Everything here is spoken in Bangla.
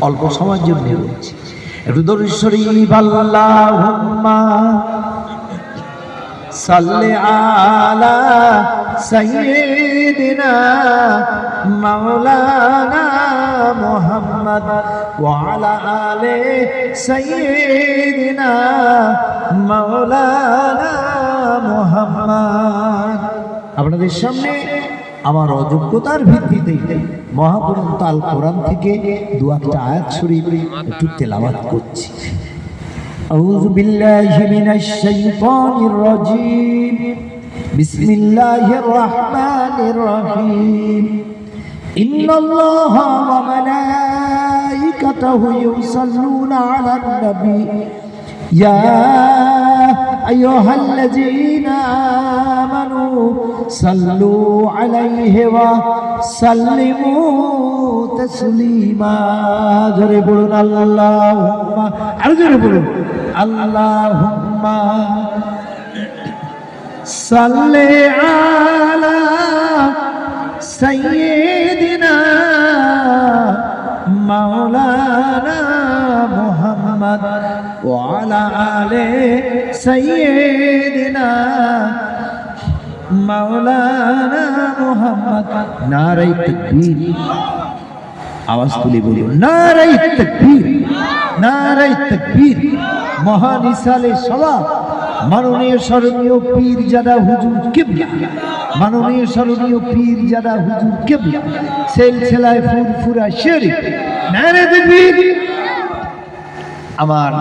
অল্প সময়ের জন্য বলছি, একটু দরুদ শরীফ আল্লাহুম্মা সাল্লি আলা সাইয়্যিদিনা মাওলানা মুহাম্মদ ওয়া আলা আলি সাইয়্যিদিনা মাওলানা মুহাম্মদ। আপনাদের সামনে আমার অযোগ্যতার ভিত্তিতে মহাগ্রন্থ আল কোরআন থেকে দু একটা আয়াত শরীফ একটু তেলাওয়াত করছি। আউযু বিল্লাহি মিনাশ শাইতানির রাজীম, বিসমিল্লাহির রহমানির রহিম। ইন্নাল্লাহা ওয়া মালাইকাতাহু ইউসাল্লুনা আলান নবী ইয়া আইয়ুহাল্লাযীনা আমানু সাল্লু আলাইহি ওয়া সাল্লিমু তাসলিমা। জোরে বলুন আল্লাহুম্মা, আরো জোরে বলুন আল্লাহুম্মা সাল্লি আলা সাইয়্যিদিনা মাওলানা মুহাম্মদ ওয়া আলা আলি সাইয়্যিদিনা মাওলানা মুহাম্মদ। নারে তাকবীর, আওয়াজ তুলে বলুন নারে তাকবীর, নারে তাকবীর। মহান ইসালে সওয়াব মাননীয় স্মরণীয় পীরজাদা হুজুর কিবলা, মাননীয় স্মরণীয় পীরজাদা হুজুর কিবলা সিলসিলায়ে ফুরফুরা শরীফ। নারে তাকবীর। আমার